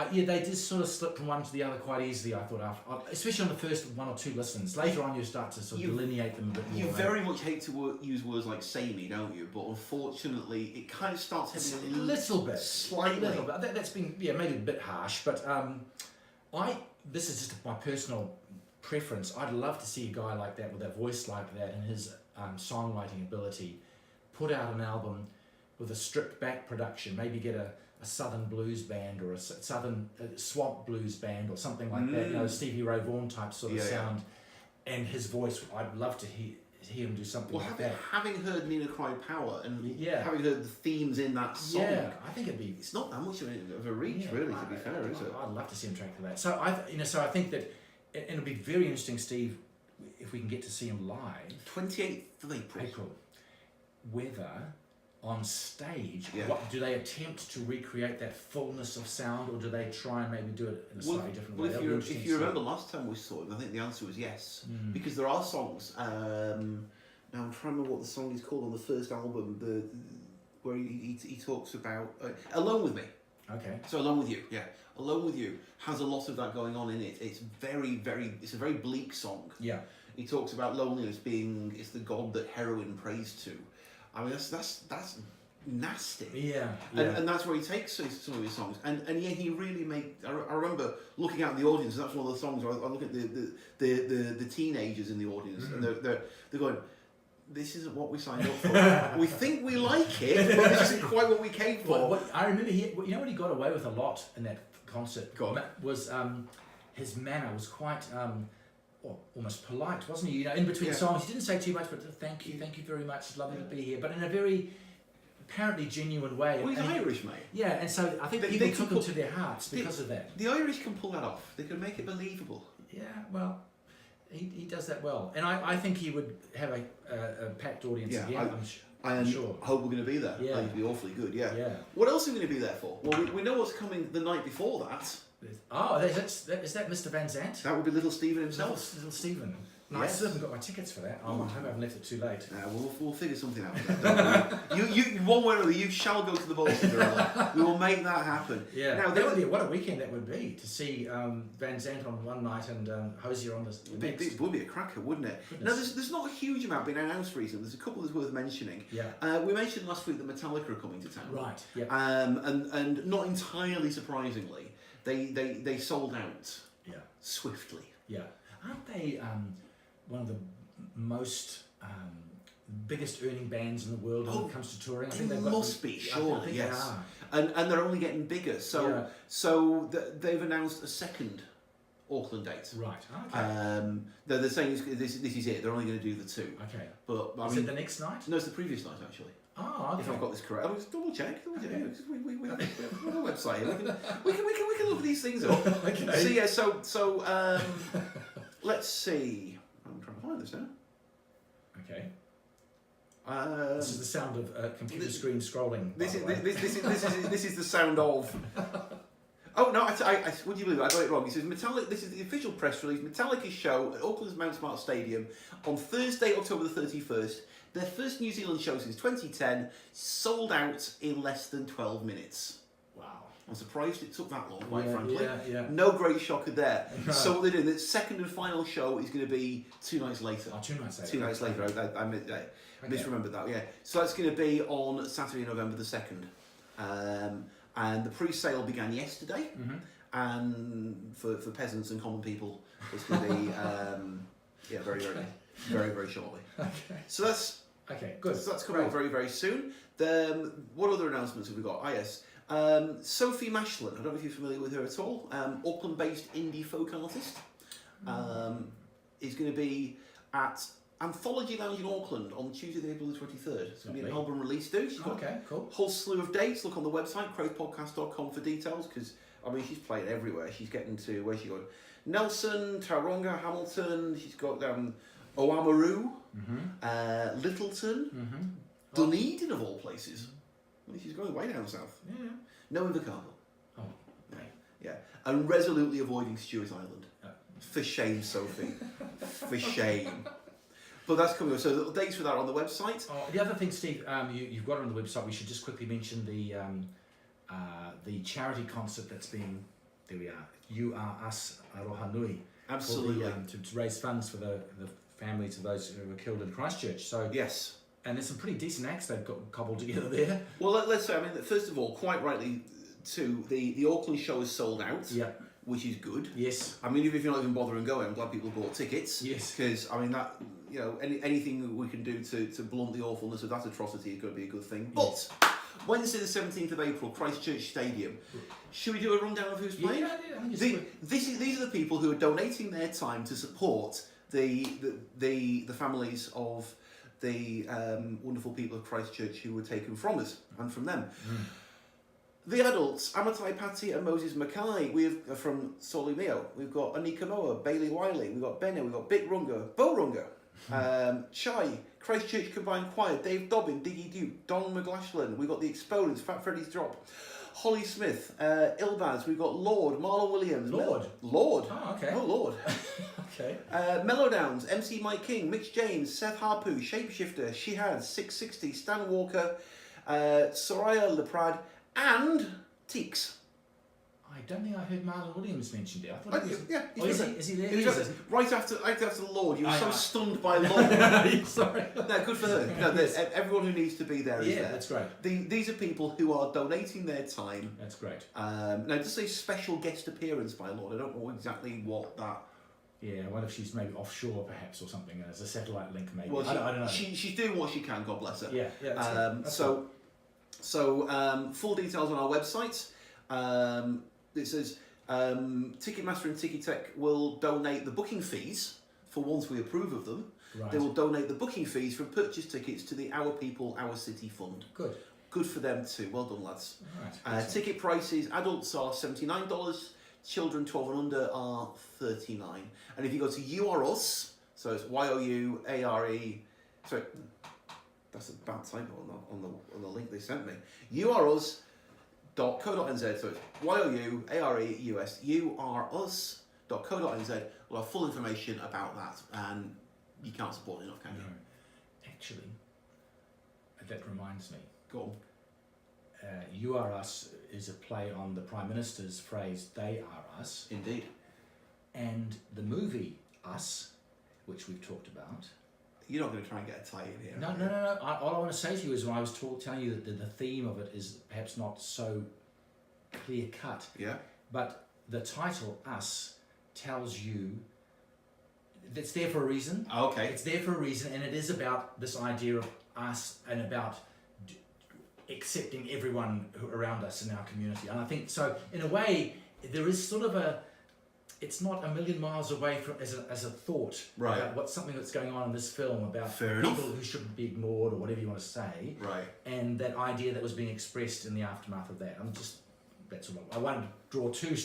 They did sort of slip from one to the other quite easily, I thought, after, especially on the first 1 or 2 listens. Later on, you start to sort of delineate them a bit more. You very much hate to use words like samey, don't you? But unfortunately, it kind of starts hitting a little bit. Slightly. A little bit. That's been, maybe a bit harsh, but this is just my personal preference. I'd love to see a guy like that with a voice like that and his songwriting ability put out an album with a stripped back production, maybe get a southern blues band or a southern swamp blues band or something like that, Stevie Ray Vaughan type sort of sound, and his voice. I'd love to hear him do something like that. Having heard Nina Cry Power and having heard the themes in that song, I think it's not that much of a reach, really. To be fair, is it? I'd love to see him track for that. So I think that it'll be very interesting, Steve, if we can get to see him live. 28th of April. Whether on stage, what do they attempt to recreate that fullness of sound, or do they try and maybe do it in a slightly different way? If you remember last time we saw it, I think the answer was yes, because there are songs. Now I'm trying to remember what the song is called on the first album, where he talks about Alone With Me. Okay. So Alone With You, Alone With You has a lot of that going on in it. It's it's a very bleak song. Yeah. He talks about loneliness it's the god that heroin prays to. I mean, that's nasty. Yeah. And that's where he takes some of his songs. And he really made. I remember looking out in the audience. And that's one of the songs where I look at the teenagers in the audience, and they're going, "This isn't what we signed up for. We think we like it, but this isn't quite what we came for." What I remember, what he got away with a lot in that concert was his manner was quite. Almost polite, wasn't he? In between songs, he didn't say too much, but thank you very much, it's lovely to be here, but in a very apparently genuine way. Well, he's Irish, mate. Yeah, and so I think people took him to their hearts because of that. The Irish can pull that off. They can make it believable. Yeah, well, he does that well, and I think he would have a packed audience again. I'm sure. I hope we're going to be there. Yeah, it'd be awfully good. Yeah. What else are we going to be there for? Well, we know what's coming the night before that. Oh, is that Mr. Van Zandt? That would be Little Stephen himself. Little Stephen. No, I still haven't got my tickets for that. I hope I haven't left it too late. We'll figure something out. You one way or another, you shall go to the Bolton Gorilla. We will make that happen. Yeah. Now, that would be what a weekend that would be to see Van Zandt on one night and Hosier on the next. It would be a cracker, wouldn't it? Goodness. Now, there's not a huge amount being announced recently. There's a couple that's worth mentioning. Yeah. We mentioned last week that Metallica are coming to town. Right. Yeah. And not entirely surprisingly, they sold out. Yeah. Swiftly. Yeah. Aren't they one of the most biggest earning bands in the world when it comes to touring? I think they must be, surely. I think yes. They are. And they're only getting bigger. So they've announced a second Auckland date. Right. Okay. They're saying this is it. They're only going to do the 2. Okay. But is it the next night? No, it's the previous night actually. Oh, okay. If I've got this correct, I'll just double check. Okay. We have a website here. We can look these things up. Okay. So let's see. I'm trying to find this now. Okay. This is the sound of computer screen scrolling. This is the sound of. Oh no! Would you believe it? I got it wrong. It says Metallica. This is the official press release. Metallica's show at Auckland's Mount Smart Stadium on Thursday, October the 31st. Their first New Zealand show since 2010, sold out in less than 12 minutes. Wow. I'm surprised it took that long, quite frankly. Yeah. No great shocker there. So what they're doing, the second and final show is going to be 2 nights later. Oh, 2 nights later. 2 nights later. I misremembered that, yeah. So that's going to be on Saturday, November the 2nd. And the pre-sale began yesterday. Mm-hmm. And for peasants and common people, it's going to be very shortly. Okay. So that's... Okay, good. So that's coming up very, very soon. What other announcements have we got? Yes. Sophie Mashlin, I don't know if you're familiar with her at all, Auckland-based indie folk artist, is going to be at Anthology Lounge in Auckland on Tuesday, April the 23rd. It's going to be an album release due. She's got Okay, cool. a whole slew of dates. Look on the website, cravepodcast.com for details, because, I mean, she's playing everywhere. She's getting to, where's she going? Nelson, Taronga, Hamilton, she's got Oamaru, Littleton, Dunedin of all places. Well, she's going way down south. Yeah. No Invercargill. Oh, right. Yeah. And resolutely avoiding Stewart Island. For shame, Sophie. For shame. But that's coming up. So the dates for that are on the website. Oh, the other thing, Steve, you've got it on the website. We should just quickly mention the charity concert that's been. There we are. You Are Us Aroha Nui. Absolutely. To raise funds for the families of those who were killed in Christchurch. So yes. And there's some pretty decent acts they've got cobbled together there. Well, let's say, I mean, first of all, quite rightly, too, the Auckland show is sold out. Yeah. Which is good. Yes. I mean, even if you're not even bothering going, I'm glad people bought tickets. Yes. Because, I mean, that, you know, anything we can do to blunt the awfulness of that atrocity is going to be a good thing. Yes. But Wednesday the 17th of April, Christchurch Stadium. Should we do a rundown of who's playing? Yeah. These are the people who are donating their time to support the families of the wonderful people of Christchurch who were taken from us and from them. The adults, Amatai Patti and Moses Mackay, we've from Solomeo. We've got Anika Noah, Bailey Wiley, we've got Benno, we've got Bit Runga, Bo Runga, Chai, Christchurch Combined Choir, Dave Dobbin, Diggy Duke, Don McGlashland, we've got the Exponents, Fat Freddy's Drop, Holly Smith, Ilbaz, we've got Lord, Marlon Williams. Lord? Lord. Oh, okay. Oh, Lord. Okay. Mellowdowns, MC Mike King, Mitch James, Seth Harpoo, Shapeshifter, Shihad, 660, Stan Walker, Soraya Leprad, and Teeks. I don't think I heard Marlon Williams mentioned it. I thought he was. Yeah, Is he there? He was right after the Lord. You were so know. Stunned by Lord. Sorry. No, good for her. No, everyone who needs to be there is there. Yeah, that's great. These are people who are donating their time. That's great. Now, just a special guest appearance by Lord. I don't know exactly what that. Yeah, I wonder if she's maybe offshore perhaps or something as a satellite link maybe. Well, I don't know. She's doing what she can. God bless her. Yeah. That's cool. So full details on our website. It says Ticketmaster and Ticketek will donate the booking fees for once we approve of them. Right. They will donate the booking fees from purchase tickets to the Our People, Our City Fund. Good. Good for them too. Well done, lads. Right. Ticket prices: adults are $79, children 12 and under are $39. And if you go to You Are Us, so it's YOUARE. Sorry, that's a bad typo on the link they sent me. youareus.co.nz. So it's YOUAREUS. youareus.co.nz. We'll have full information about that, and you can't support it enough, can you? No. Actually, that reminds me. Go on. You Are Us is a play on the Prime Minister's phrase, they are us. Indeed. And the movie Us, which we've talked about. You're not going to try and get a tie in here. No. All I want to say to you is when I was telling you that the theme of it is perhaps not so clear cut. Yeah. But the title Us tells you it's there for a reason. Okay. It's there for a reason, and it is about this idea of us and about accepting everyone around us in our community. And I think so. In a way, there is sort of it's not a million miles away from as a thought about what's something that's going on in this film about people who shouldn't be ignored or whatever you want to say. Right. And that idea that was being expressed in the aftermath of that. That's all. I won't draw too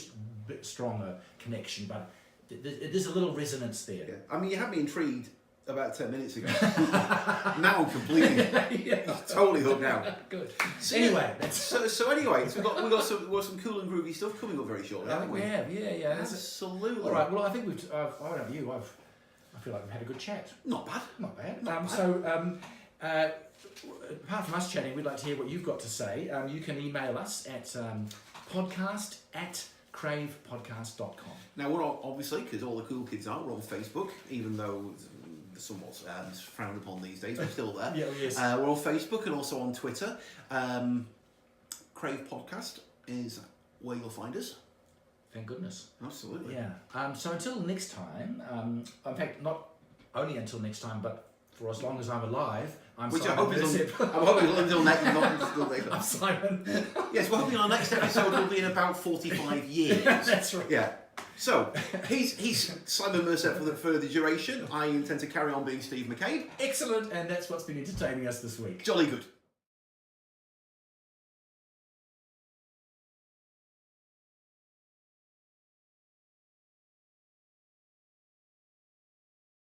strong a connection, but there's a little resonance there. Yeah. I mean, you had me intrigued about 10 minutes ago. Now I'm completely, totally hooked now. Good. So, anyway, so we've got some cool and groovy stuff coming up very shortly, haven't we? We have, yeah. Absolutely. All right. Well, I think we've. I don't know you. I feel like we've had a good chat. Not bad. So, apart from us chatting, we'd like to hear what you've got to say. You can email us at podcast@cravepodcast.com. Now we're on, obviously, because all the cool kids are, we're on Facebook, even though it's somewhat frowned upon these days, we're still there. Yes. We're on Facebook and also on Twitter. Crave Podcast is where you'll find us. Thank goodness. Absolutely. Yeah. So until next time, in fact, not only until next time, but for as long as I'm alive, I'm Which Simon I hope is Persip. I'm hoping until next. I'm Simon. Yes, we're hoping our next episode will be in about 45 years. That's right. Yeah. So he's Simon Mercer for the duration. I intend to carry on being Steve McCabe. Excellent, and that's what's been entertaining us this week. Jolly good.